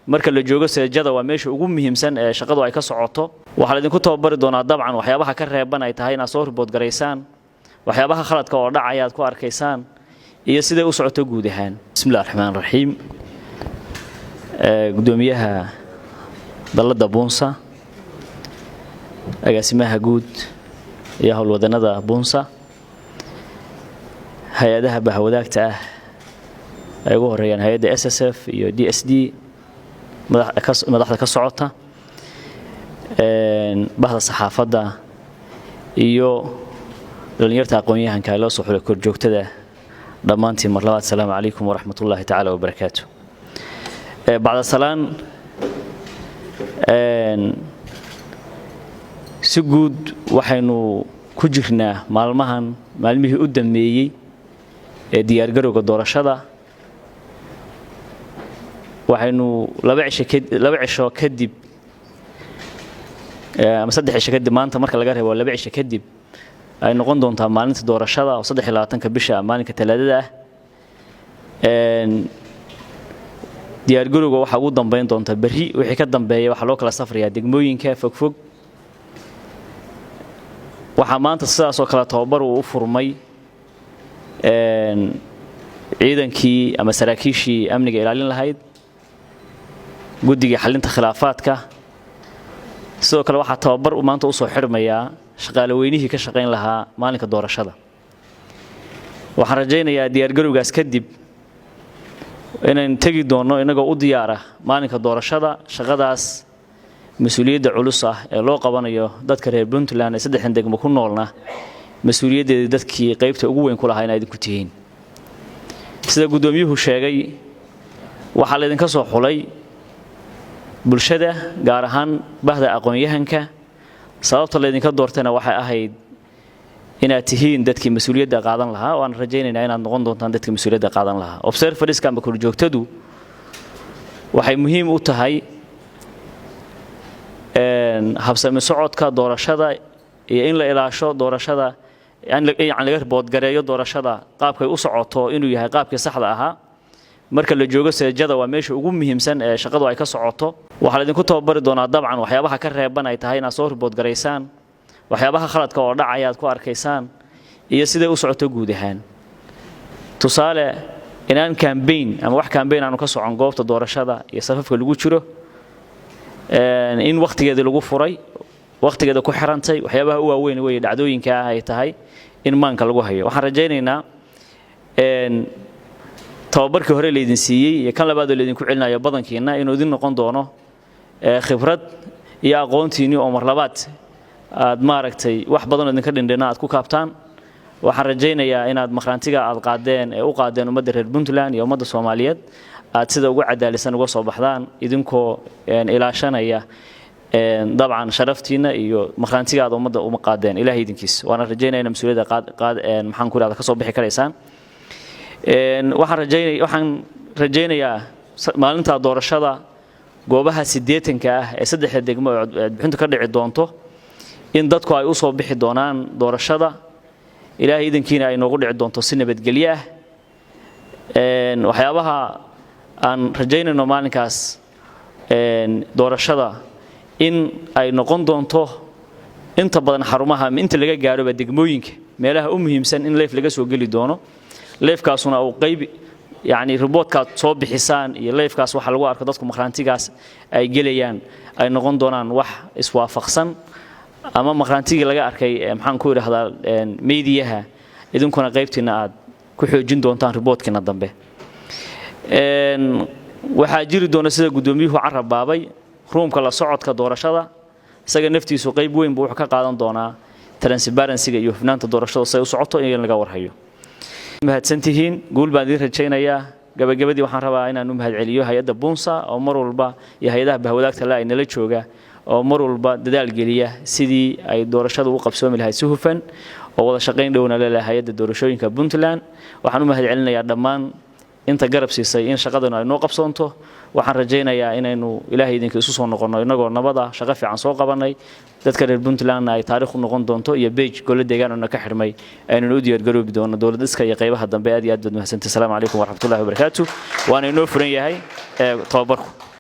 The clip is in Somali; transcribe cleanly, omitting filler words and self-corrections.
marka la joogo seejada waa meesha ugu muhiimsan ee shaqadu ay ka socoto waxa la idinku tababari doonaa dabcan waxyaabaha ka reeban ay tahay inaad soo report gareysaan waxyaabaha khaladka oo dhacaya aad ku arkaysaan iyo sidee u socoto guud ahaan bismillaahir rahmaanir rahiim gudoomiyaha dalada Bunsa agaasimaha guud iyo howlwadanada Bunsa hay'adaha bahwadaagta ah ay ugu horeeyaan hay'adda SSF iyo DSD madaxda ka socota bahda saxaafadda iyo dhalinyarta aqoon-yahanka loo soo xulay kor joogtada dhamaantiin mar labaad salaamu calaykum waraxmatullaahi tacaala wabarakaatuh bacda salaan si guud waxaynu ku jirnaa maalmihii u dambeeyay ee diyaar garowga doorashada waxaynu laba cisho kadib ama saddex cisho kadib maanta marka laga reebo laba cisho kadib ay noqon doontaa maalinta doorashada oo 23 bisha maalinka talaadada ah diyaar garowga waxa ugu dambeyn doonta bari wixii ka dambeeyay waxa loo kala safrayaa degmooyinka fogfog waxa maanta sidaas oo kala tababar u furmay ciidankii ama saraakiishii amniga ilaalin lahayd guddiga xalinta khilaafaadka sidoo kale waxa tababar maanta u soo xirmaya shaqaale weynihii ka shaqeyn lahaa maalinka doorashada waxaan rajaynayaa diyaar garowgaas kadib inaan tagi doono inagoo u diyaar ah maalinka doorashada shaqadaas mas'uuliyadda culus ah ee loo qabanayo dadka reer Puntland ee saddexdan degmo ku noolna mas'uuliyaddeeda dadkii qaybta ugu weyn ku lahaa inay idinku tihiin sida gudoomiyuhu sheegay waxa la idinka soo xulay bulshada gaar ahaan bahda aqoon-yahanka sababta la idinka doortayna waxay ahayd inaad tihiin dadkii mas'uuliyadda qaadan lahaa oo aan rajaynaynaa inaad noqon doontaan dadkii mas'uuliyadda qaadan lahaa observerska ama kor joogtadu waxay muhiim u tahay habsami socodka doorashada iyo in la ilaasho doorashada yani laga report gareeyo doorashada qaabkay u socoto inuu yahay qaabkii saxda ahaa marka la joogo seejada waa meesha ugu muhiimsan ee shaqadu ay ka socoto waxa la idinku tababari doonaa dabcan waxyaabaha ka reeban ay tahay inaad soo report gareysaan waxyaabaha khaladka oo dhacaya aad ku arkaysaan iyo sidee u socoto guud ahaan tusaale inaan campaign ama wax campaign aanu ka socon goobta doorashada iyo safafka lagu jiro in waqtigeeda lagu furay waqtigeeda ku xirantay waxyaabaha u waaweyn way dhacdooyinka ay tahay in maanka lagu hayo waxaan rajaynaynaa tababarkii hore leedin siiyay iyo kan labaad oo leedin ku celinayo badankiina inuu idin noqon doono khibrad iyo aqoontiini oo mar labaad aad maaragtay wax badan oo idinka dhindhina aad ku kaabtaan waxaan rajaynayaa inaad maqraantiga aad qaadeen ee u qaadeen ummadda reer Puntland iyo ummadda Soomaaliyeed aad sida ugu cadaalisan uga soo baxdaan idinkoo ilaashanaya dabcan sharaftiina iyo maqraantiga aad ummadda uma qaadeen ilaahay idinkiis waana rajaynayaa mas'uuliyadda maxaan ku raada ka soo bixi karaysaan waxaan rajaynayaa maalinta doorashada goobaha 80ka ah ee saddexda degmo ee bixinta ka dhici doonto in dadku ay u soo bixi doonaan doorashada ilaahay idinkiina ay noogu dhici doonto si nabadgelyo ah waxyaabaha aan rajaynayno maalinkaas doorashada in ay noqon doonto inta badan xarumaha inta laga gaaro degmooyinka meelaha u muhiimsan in leef laga soo gali doono leefkaasuna uu qayb yani reportka soo bixisaan iyo leefkaas waxa lagu arko dadku maqraantigaas ay gelayaan ay noqon doonaan wax iswaafaqsan ama maqraantiga laga arkay maxaan ku yiraahdaa meediyaha idinkuna qaybtiina aad ku xoojin doontaan reportkina dambe waxa jiri doona sida gudoomiyuhu carab baabay roomka la socodka doorashada isaga naftiisu qayb weyn buu ka qaadan doonaa transparency-ga iyo hufnaanta doorashada say u socoto in laga warhayo mahadsantihiin guul baan idin rajaynayaa gabagabadii waxaan rabaa inaan u mahadceliyo hay'adda Bunsa oo mar walba iyo hay'adaha bahwadaagta la inala jooga oo mar walba dadaal geliya sidii ay doorashadu u qabsoomi lahayd si hufan oo wada shaqayn dhowna la hay'adda doorashooyinka Puntland waxaan u mahadcelinayaa dhammaan inta garab siisay in shaqadana ay noo qabsoonto waxaan rajaynayaa inaynu ilaahay idinka isu soo noqono inagoo nabada shaqo fiican soo qabanay dadka reer Puntland ay taariikh u noqon doonto iyo page gole deegaanna ka xirmay aynu u diyaar garoobi doono dawladda iska iyo qaybaha dambe aad iyo aad baad mahadsantahay. Assalaamu calaykum waraxmatullaahi wabarakaatuh waana inoo furan yahay tababarku.